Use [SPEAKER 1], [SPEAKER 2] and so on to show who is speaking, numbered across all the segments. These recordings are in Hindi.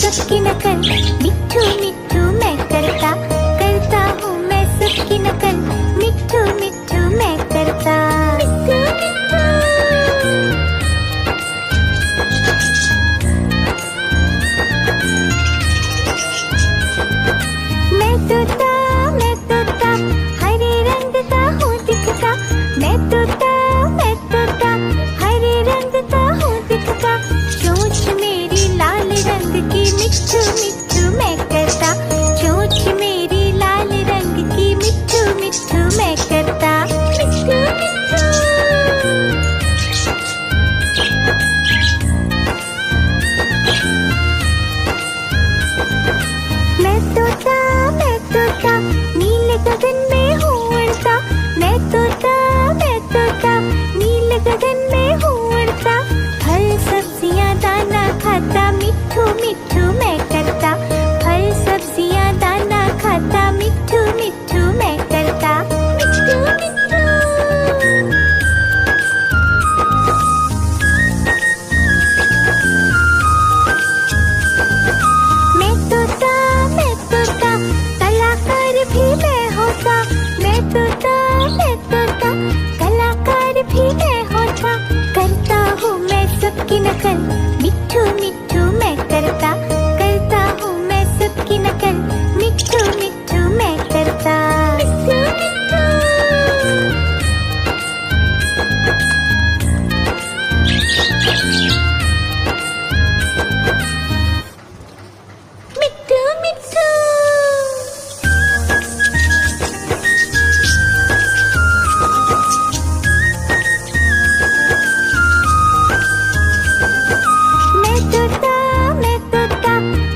[SPEAKER 1] सबकी नकल, मिट्ठू मिट्ठू मैं करता, करता हूँ मैं सबकी नकल, मिट्ठू मिट्ठू मैं करता। मैं तोता हरे रंग का हूँ दिखता, मैं तोता हरे रंग का हूँ दिखता, चोंच मेरी लाल रंग की, मिट्ठू मिट्ठू मैं करता, चोंच मेरी लाल रंग की, मिट्ठू मिट्ठू मैं करता। मैं तोता नीले गगन में हूँ उड़ता, मैं तोता नीले गगन में हूँ उड़ता, फल सब्जियाँ दाना खाता, मिट्ठू मिट्ठू मैं करता, फल सब्जियाँ दाना खाता, मिट्ठू मिट्ठू मैं करता। मैं तोता कलाकार भी मैं होता, मैं तोता कलाकार भी मैं होता, करता हूँ मैं सबकी नकल, मिट्ठू मिट्ठू मैं करता, करता हूँ मैं सबकी नकल, मिट्ठू मिट्ठू मैं करता। मिट्ठू मिट्ठू मैं तोता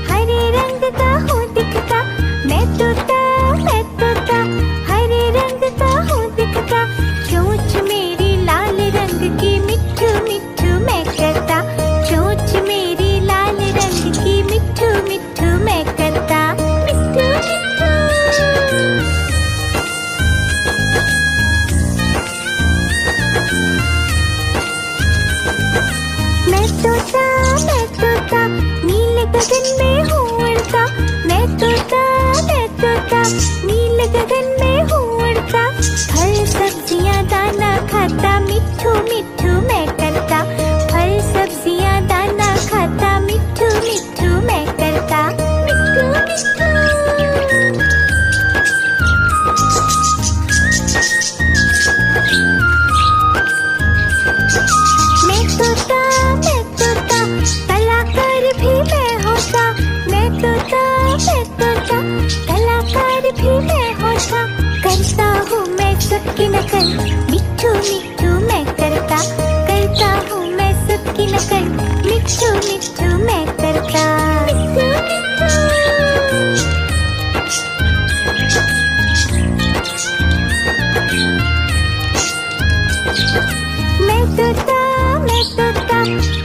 [SPEAKER 1] हरे रंग का हूँ दिखता, मैं तोता हरे रंग का हूँ दिखता, चोंच मेरी लाल रंग की, मिट्ठू मिट्ठू मैं करता, चोंच मेरी लाल रंग की, मिट्ठू मिट्ठू मैं करता। मैं तोता नीले गगन में हूँ उड़ता, मैं तोता नीले गगन में हूँ उड़ता, फल सब्जियाँ दाना खाता, मिट्ठू मिट्ठू मैं करता, फल सब्जियाँ दाना खाता, मिट्ठू मिट्ठू मैं करता। मैं तोता कलाकार भी मैं होता, मैं तोता कलाकार भी मैं होता, करता हूँ मैं सबकी नकल, मिट्ठू मिट्ठू मैं करता, करता हूँ मैं सबकी नकल, मिट्ठू मिट्ठू मैं करता। मैं तोता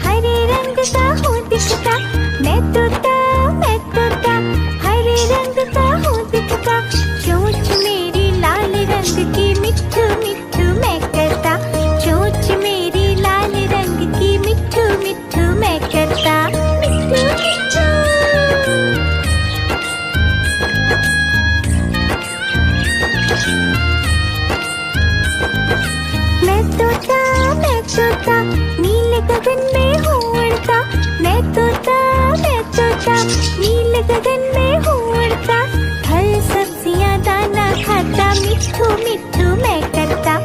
[SPEAKER 1] हरे रंग का हूँ दिखता, मैं तोता हरे रंग का हूँ दिखता, चोंच मेरी लाल रंग की, मिट्ठू मिट्ठू मैं करता, चोंच मेरी लाल रंग की, मिट्ठू मिट्ठू मैं करता। मैं तोता नीले गगन में हूँ उड़ता, मैं तोता नीले गगन में हूँ उड़ता, फल सब्जियाँ दाना खाता, मिट्ठू मिट्ठू मैं करता,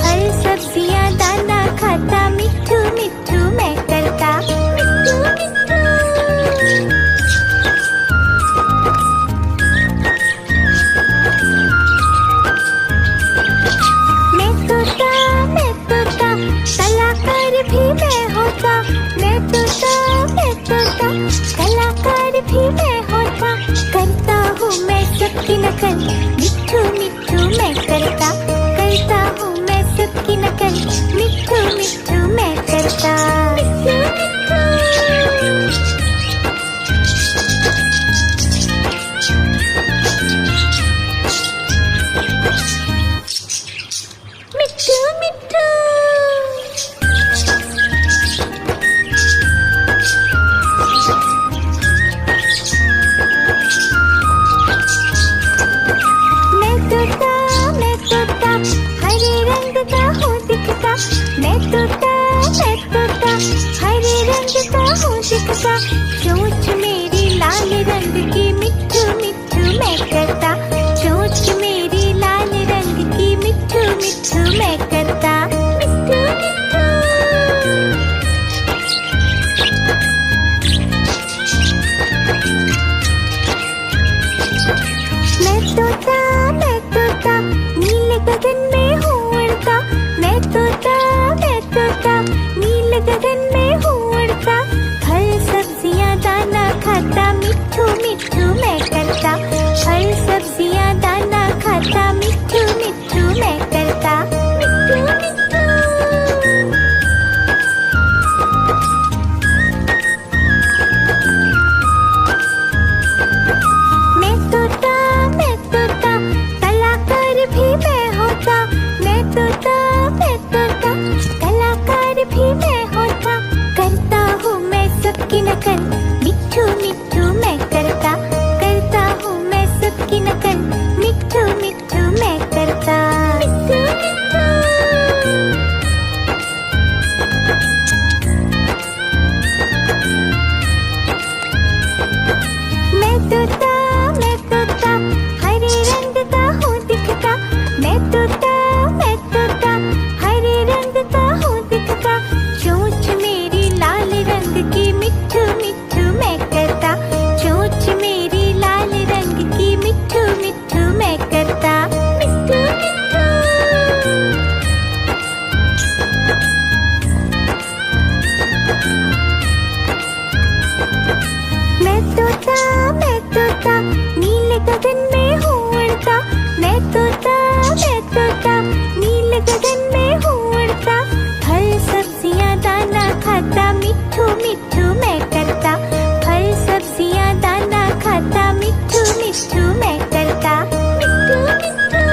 [SPEAKER 1] फल सब्जियाँ दाना खाता, मिट्ठू मिट्ठू मैं करता। मैं तोता कलाकार भी मैं होता, मैं तोता कलाकार भी मैं होता, करता हूँ मैं सबकी नकल, मिट्ठू मिट्ठू मैं करता, तोता, चोंच मेरी लाल रंग की मिट्ठू मिट्ठू मैं करता, चोंच मेरी लाल रंग की मिट्ठू मिट्ठू मैं करता, मिट्ठू मिट्ठू। मैं तोता नीले गगन में हूँ उड़ता, मैं तोता नीले गगन में हूँ उड़ता, फल सब्जियाँ दाना खाता, मिट्ठू मिट्ठू मैं करता, फल सब्जियाँ दाना खाता, मिट्ठू मिट्ठू मैं करता, मिट्ठू मिट्ठू। मैं तोता कलाकार भी मैं होता, मैं तोता कलाकार भी मैं होता, करता हूँ मैं सबकी नकल, मिट्ठू मिट्ठू मैं करता हूँ मैं सबकी नकल, मिट्ठू मिट्ठू मैं करता, मिट्ठू मिट्ठू। मैं तोता हरे रंग का हूँ दिखता, मैं तोता हरे रंग का हूँ दिखता, चोंच मेरी लाल रंग की मिट्ठू मिट्ठू मैं करता, चोंच मेरी लाल रंग की मिट्ठू मिट्ठू मैं करता, मिट्ठू मिट्ठू। मैं तोता नीले गगन में हूँ उड़ता, मैं तोता नीले गगन में हूँ उड़ता, फल सब्जियाँ दाना खाता, मिट्ठू मिट्ठू मैं करता, फल सब्जियाँ दाना खाता, मिट्ठू मिट्ठू मैं करता, मिट्ठू मिट्ठू।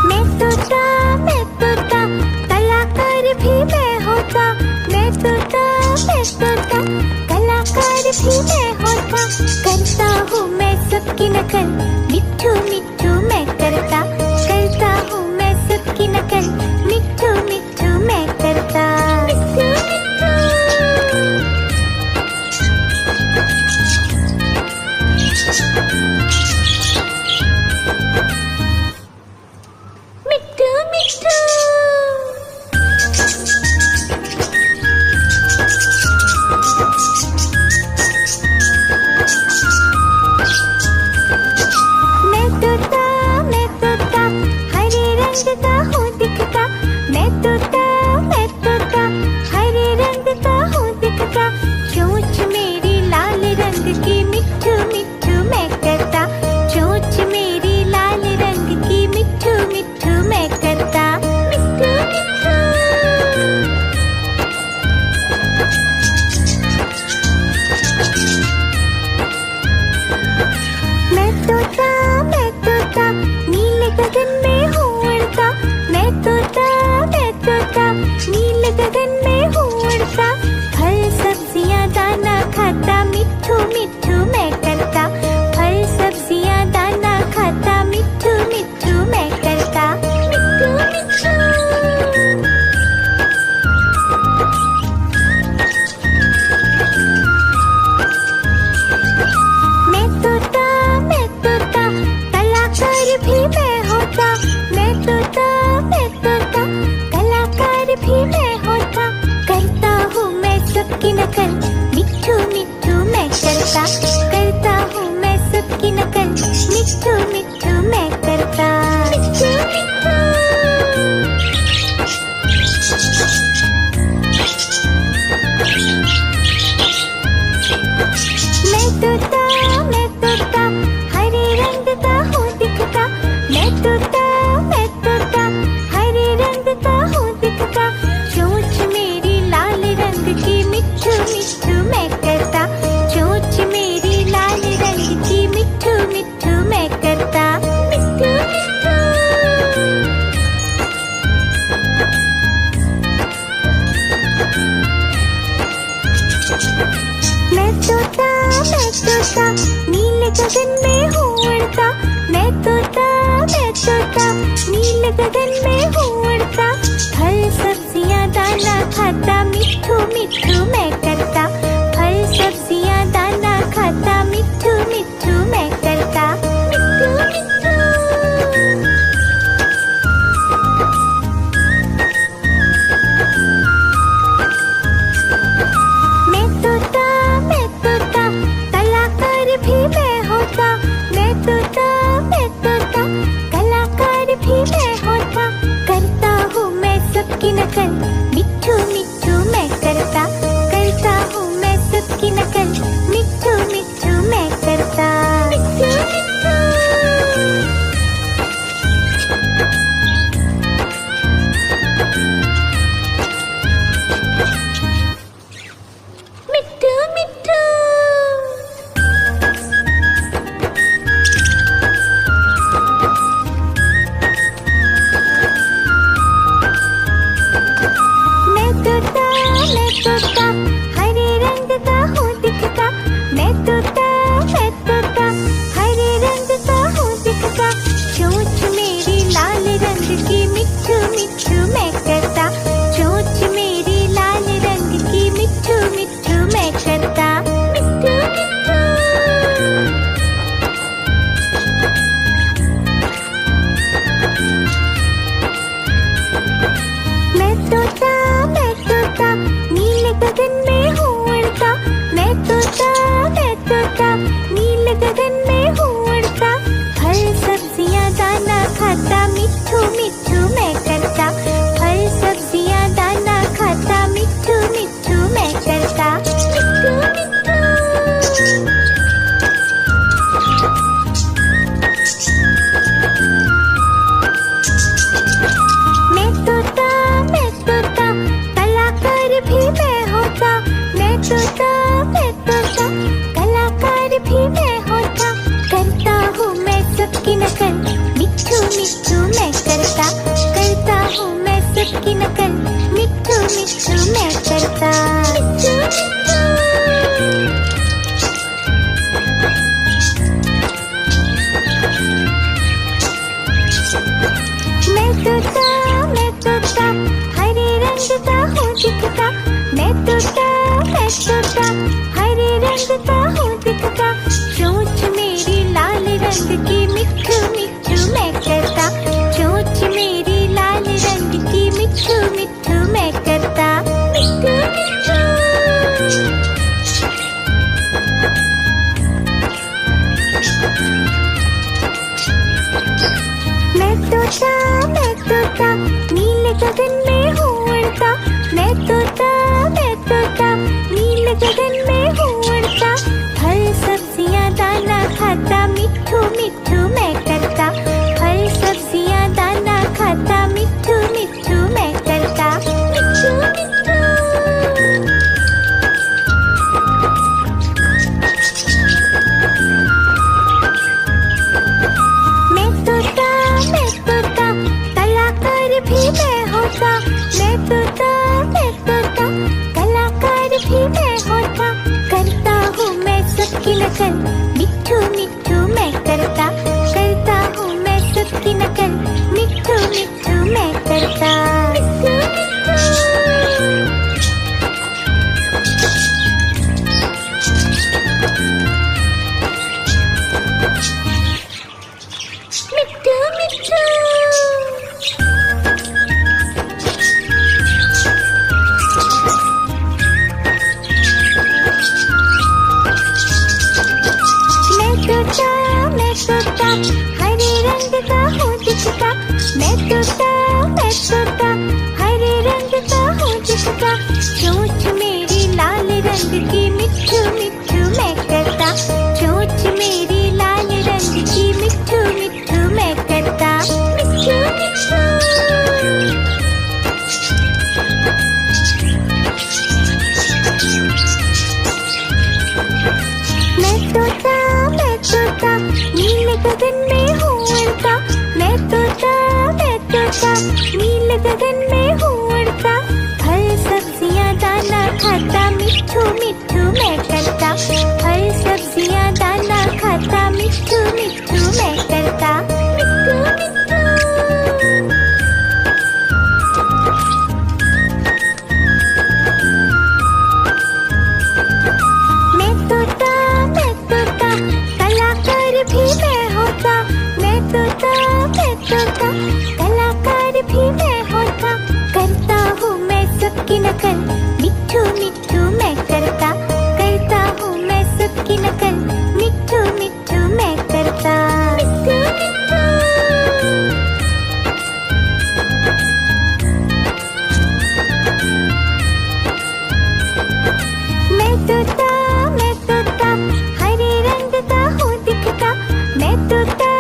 [SPEAKER 1] मैं तोता कलाकार भी मैं होता, मैं तोता कलाकार भी मैं होता, करता हूँ मैं सबकी नकल, मिट्ठू मिट्ठू मैं करता हूँ मैं सबकी नकल, मिट्ठू मिट्ठू मैं करता, मिट्ठू मिट्ठू। मिट्ठू मिट्ठू। मैं तोता हरे रंग का हूँ दिखता, मैं तोता हरे रंग का हूँ दिखता, चोंच मेरी लाल रंग की मिट्ठू मिट्ठू मैं करता, चोंच मेरी लाल रंग की मिट्ठू मिट्ठू मैं करता, मिट्ठू मिट्ठू। मैं तोता नीले गगन में हूँ उड़ता, मैं तोता नीले गगन में हूँ उड़ता, फल सब्जियाँ दाना खाता, मिट्ठू मिट्ठू मैं करता, फल सब्जियाँ दाना खाता, मिट्ठू मिट्ठू मैं करता, मिट्ठू मिट्ठू। मैं तोता कलाकार भी मैं होता, मैं तोता कलाकार भी मैं होता, करता हूँ मैं सबकी नकल, मिट्ठू मिट्ठू मैं करता हूँ मैं सबकी नकल, मिट्ठू मिट्ठू मैं करता, मिट्ठू मिट्ठू। मैं तोता हरे रंग का हूँ दिखता, मैं तोता हरे रंग का हूँ दिखता, चोंच मेरी लाल रंग की मिट्ठू मिट्ठू मैं करता, चोंच मेरी लाल रंग की मिट्ठू मिट्ठू मैं करता, मिट्ठू मिट्ठू। मैं तोता नीले गगन में हूँ उड़ता, मैं तोता नीले गगन में हूँ उड़ता, फल सब्जियाँ दाना खाता, मिट्ठू मिट्ठू मैं करता। फल सब्जियाँ दाना खाता, मिट्ठू मिट्ठू मैं करता। मिट्ठू मिट्ठू। मैं तोता, कलाकार भी मैं होता। मैं तोता, कलाकार भी मैं होता। करता हूँ मैं सबकी नकल, मिट्ठू मिट्ठू मैं करता। करता हूँ मैं सबकी नकल, मिट्ठू मिट्ठू मैं करता। मिट्ठू मिट्ठू। मिट्ठू मिट्ठू। मैं तोता, हरे रंग का हूँ दिखता। मैं तोता, हरे रंग का हूँ दिखता। चोंच मेरी लाल रंग की, मिट्ठू मिट्ठू मैं करता। चोंच मेरी लाल रंग की, मिट्ठू मिट्ठू मैं करता। मिट्ठू मिट्ठू। मैं तोता, नीले गगन में हूँ उड़ता। मैं तोता, नीले गगन में हूँ उड़ता। फल सब्जियाँ दाना खाता, मिट्ठू मिट्ठू मैं करता। फल सब्जियाँ दाना खाता, मिट्ठू मिट्ठू मैं करता। मिट्ठू मिट्ठू। मैं तोता, कलाकार भी मैं होता। मैं तोता, कलाकार भी मैं होता। करता हूँ मैं सबकी नकल, मिट्ठू मिट्ठू मैं करता। करता हूँ मैं सबकी नकल, मिट्ठू मिट्ठू मैं करता। मिट्ठू मिट्ठू। मैं तोता, हरे रंग का हूँ दिखता। मैं तोता, हरे रंग का हूँ दिखता। चोंच मेरी लाल रंग की, मिट्ठू मिट्ठू मैं करता। चोंच मेरी लाल रंग की, मिट्ठू मिट्ठू मैं करता। मिट्ठू मिट्ठू। मैं तोता, नीले गगन में हूँ उड़ता। मैं तोता, नीले गगन में हूँ उड़ता। फल सब्जियाँ दाना खाता, मिट्ठू मिट्ठू मैं करता। फल सब्जियाँ दाना खाता, मिट्ठू मिट्ठू मैं करता। मिट्ठू मिट्ठू। मैं तोता, कलाकार भी मैं होता। मैं तोता, कलाकार भी मैं होता। करता हूँ मैं सबकी नकल, मिट्ठू मिट्ठू मैं करता। करता हूँ मैं सबकी नकल, मिट्ठू मिट्ठू मैं करता। मिट्ठू मिट्ठू। मिट्ठू मिट्ठू। मैं तोता, हरे रंग का हूँ दिखता। मैं तोता, हरे रंग का हूँ दिखता। चोंच मेरी लाल रंग की, मिट्ठू मिट्ठू मैं करता। चोंच मेरी लाल रंग की, मिट्ठू मिट्ठू मैं करता। मिट्ठू मिट्ठू। मैं तोता, नीले गगन में हूँ उड़ता। मैं तोता, नीले गगन में हूँ उड़ता। फल सब्जियाँ दाना खाता, मिट्ठू मिट्ठू मैं करता। फल सब्जियाँ दाना खाता, मिट्ठू मिट्ठू मैं करता। मिट्ठू मिट्ठू। भी मैं होता, मैं तोता, मैं तोता, कलाकार भी मैं होता। करता हूँ मैं सबकी नकल, मिट्ठू मिट्ठू मैं करता हूँ मैं सबकी नकल, मिट्ठू मिट्ठू मैं करता। मिट्ठू मिट्ठू मैं तोता हरे रंग का हूँ दिखता। मैं तोता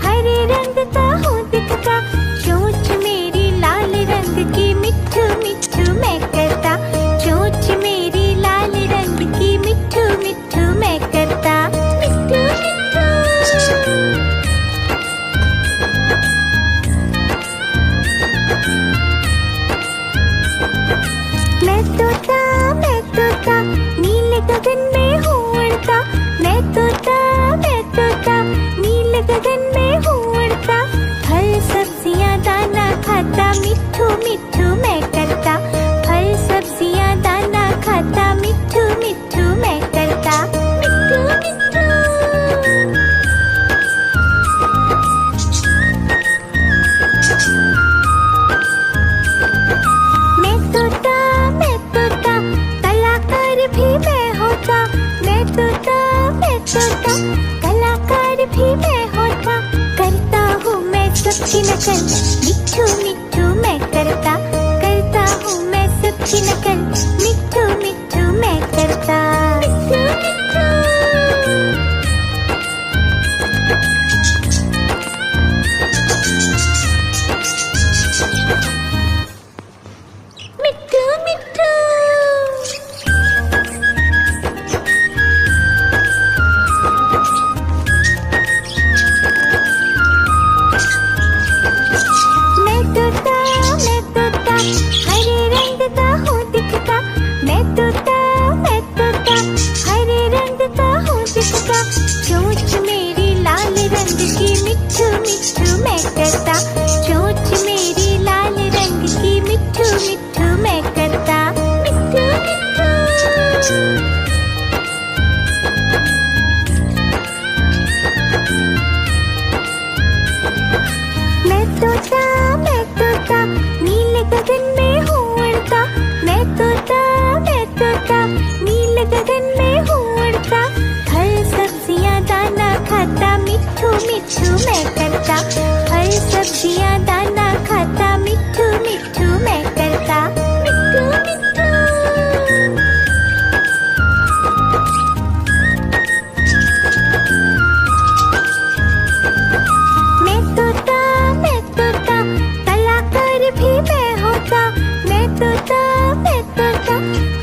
[SPEAKER 1] हरे रंग का हूँ दिखता। चोंच मेरी लाल रंग की, मिट्ठू मिट्ठू मैं करता। चोंच मेरी लाल रंग की, मिट्ठू मिट्ठू मैं करता। मिट्ठू मिट्ठू मैं तोता नीले गगन में हूँ उड़ता। मैं तोता नीले गगन में हूँ उड़ता। फल सब्जियाँ दाना खाता, मिट्ठू मिट्ठू मैं करता। फल सब्जियाँ दाना खाता, मिट्ठू मिट्ठू मैं करता। मिट्ठू मिट्ठू मैं तोता कलाकार भी मैं होता। मैं तोता कलाकार भी मैं होता। करता हूँ मैं सबकी नकल, मिट्ठू मिट्ठू मैं करता हूँ मैं सबकी नकल, मिट्ठू मिट्ठू मैं करता। मिट्ठू मिट्ठू मिट्ठू मिट्ठू मैं तोता हरे रंग का हूँ दिखता। मैं तोता हरे रंग का हूँ दिखता। चोंच मेरी लाल रंग की, मिट्ठू मिट्ठू मैं करता। चोंच मेरी लाल रंग की, मिट्ठू मिट्ठू मैं करता। मिट्ठू मिट्ठू मैं तोता नीले गगन में हूँ उड़ता। मैं तोता नीले गगन में हूँ उड़ता। फल सब्जियाँ दाना खाता, मिट्ठू मिट्ठू मैं करता। फल सब्जियाँ दाना खाता, मिट्ठू मिट्ठू मैं करता। मिट्ठू मिट्ठू मैं तोता कलाकार भी मैं होता। मैं तोता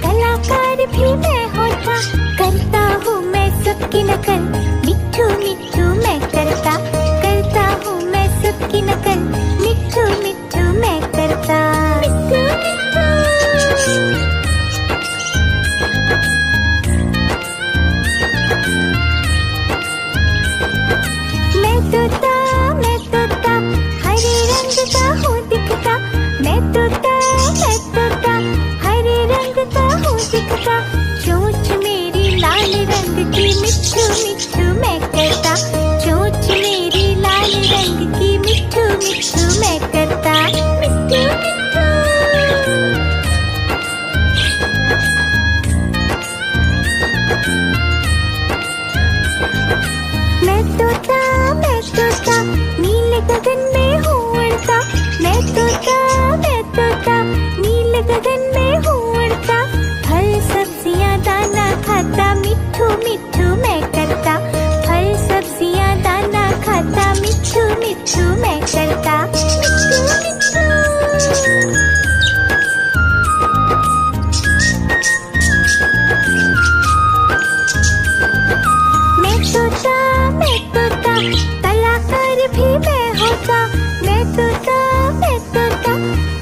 [SPEAKER 1] कलाकार भी मैं होता। करता हूँ मैं सबकी नकल, मिट्ठू मिट्ठू मैं करता हूँ मैं सबकी नकल, मिट्ठू मिट्ठू मैं करता। मिट्ठू मिट्ठू मैं तोता हरे रंग का हूँ दिखता। मैं तोता हरे रंग का हूँ दिखता। चोंच मेरी लाल रंग की, मिट्ठू मिट्ठू मैं करता। चोंच मेरी लाल रंग की, मिट्ठू मिट्ठू मैं करता। मिट्ठू मिट्ठू मैं तोता नीले गगन में हूँ उड़ता। मैं तोता नीले गगन में हूँ उड़ता। फल सब्जियाँ दाना खाता, मिट्ठू मिट्ठू मैं करता। फल सब्जियाँ दाना खाता, मिट्ठू मिट्ठू मैं करता। मिट्ठू मिट्ठू मैं तोता कलाकार भी मैं होता। मैं तोता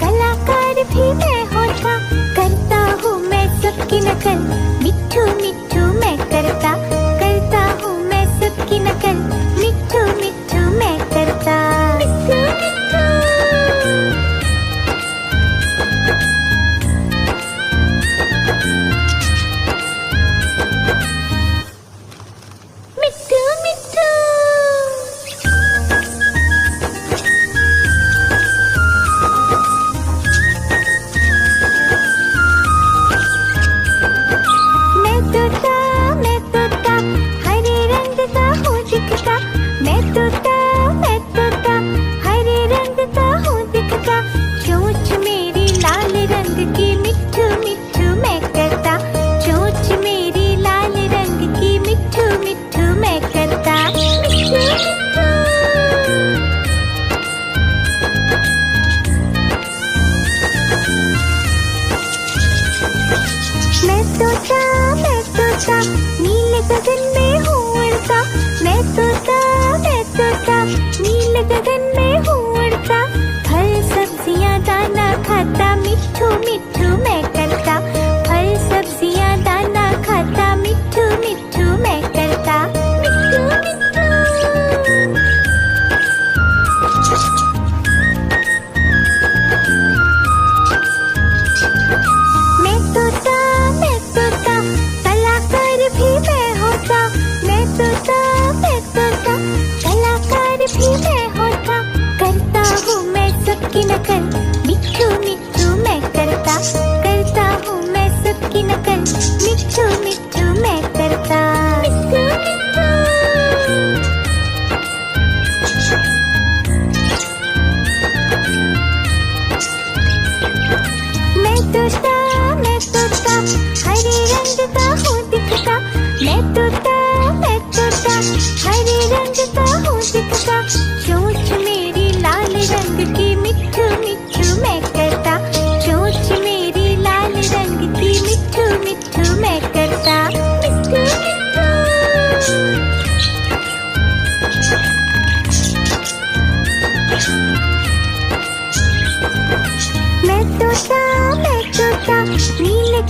[SPEAKER 1] कलाकार भी मैं होता। करता हूँ मैं सबकी नकल, मिट्ठू मिट्ठू मैं करता हूँ मैं सबकी नकल, मिट्ठू मिट्ठू मैं करता। मिट्ठू मिट्ठू मिट्ठू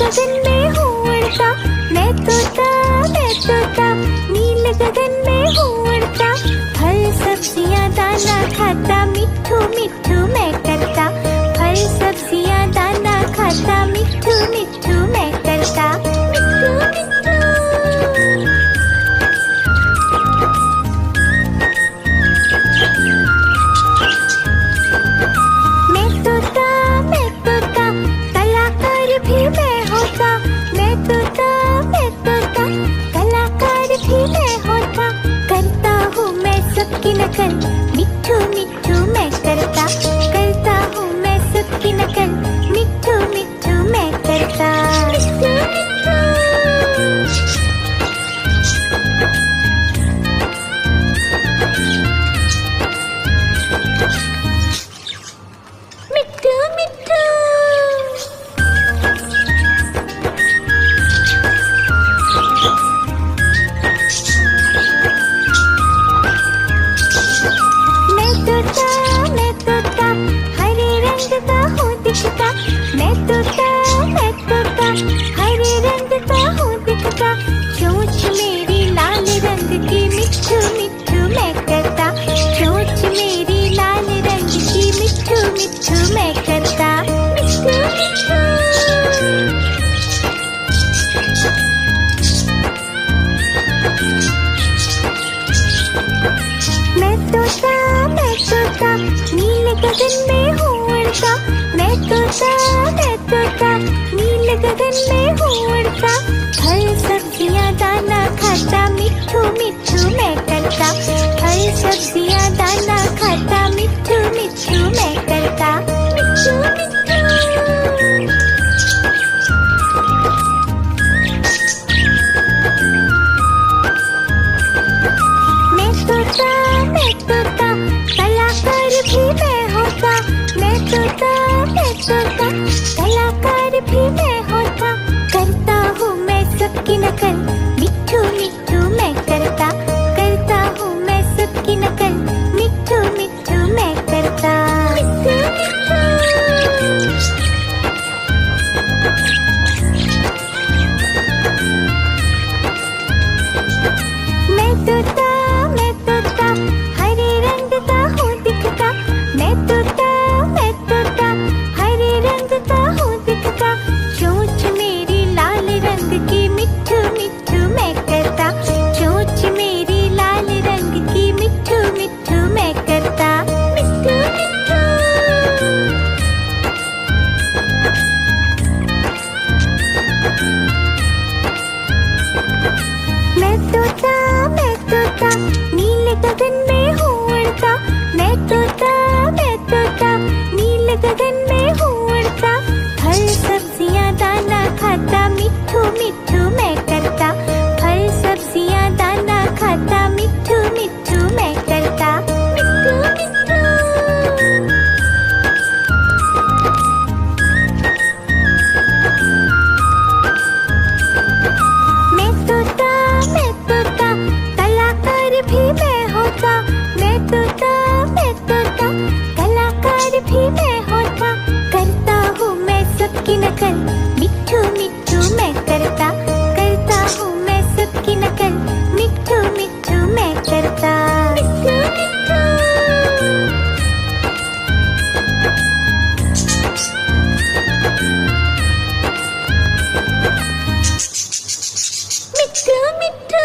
[SPEAKER 1] गगन में हूँ उड़ता, मैं तोता नीले गगन में हूँ उड़ता। फल सब्जियाँ दाना खाता, मिट्ठू मिट्ठू मैं करता। फल सब्जियाँ दाना खाता, मिट्ठू मिट्ठू मैं करता। मिट्ठू मिट्ठू। मैं तोता कलाकार भी मैं होता। मैं तोता कलाकार भी मैं होता। करता हूँ मैं सबकी नकल, मिट्ठू मिट्ठू मैं करता। करता हूँ मैं सबकी नकल, मिट्ठू मिट्ठू मैं करता। मिट्ठू मिट्ठू। मिट्ठू मिट्ठू। मैं तोता हरे रंग का हूँ दिखता। मैं तोता हरे रंग का हूँ दिखता। चोंच मेरी लाल रंग की, मिट्ठू मिट्ठू मैं करता। चोंच मेरी लाल रंग की, मिट्ठू मिट्ठू मैं करता। मिट्ठू मिट्ठू। मैं तोता नीले गगन में हूँ उड़ता। मैं तोता नीले गगन में हूँ उड़ता। फल सब्जियाँ दाना खाता, मिट्ठू मिट्ठू मैं करता। फल सब्जियाँ दाना खाता, मिट्ठू मिट्ठू मैं करता। मिट्ठू मिट्ठू। मैं तोता कलाकार भी मैं होता। मैं तोता कलाकार भी मैं होता। करता हूँ मैं सबकी नकल, मिट्ठू मिट्ठू मैं करता। करता हूँ मैं सबकी नकल, मिट्ठू मिट्ठू मैं करता। मिट्ठू मिट्ठू। मैं तोता हरे रंग का हूँ दिखता। मैं तोता हरे रंग का हूँ दिखता। चोंच मेरी लाल रंग की, मिट्ठू मिट्ठू मैं करता। चोंच मेरी लाल रंग की, मिट्ठू मिट्ठू मैं करता। मिट्ठू मिट्ठू। मैं तोता नीले गगन में हूँ उड़ता। मैं तोता नीले गगन में हूँ उड़ता। फल सब्जियाँ दाना खाता, मिट्ठू मिट्ठू मैं करता। फल सब्जियाँ दाना खाता, मिट्ठू मिट्ठू मैं करता। मिट्ठू मिट्ठू। मैं तोता कलाकार भी मैं होता। मैं तोता कलाकार भी मैं होता। करता हूँ मैं सबकी नकल, मिट्ठू मिट्ठू मैं करता। करता हूँ मैं सबकी नकल, मिट्ठू मिट्ठू मैं करता। मिट्ठू मिट्ठू। मिट्ठू मिट्ठू।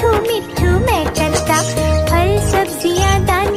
[SPEAKER 1] मिट्ठू मिट्ठू मैं करता, फल सब्जियां दाने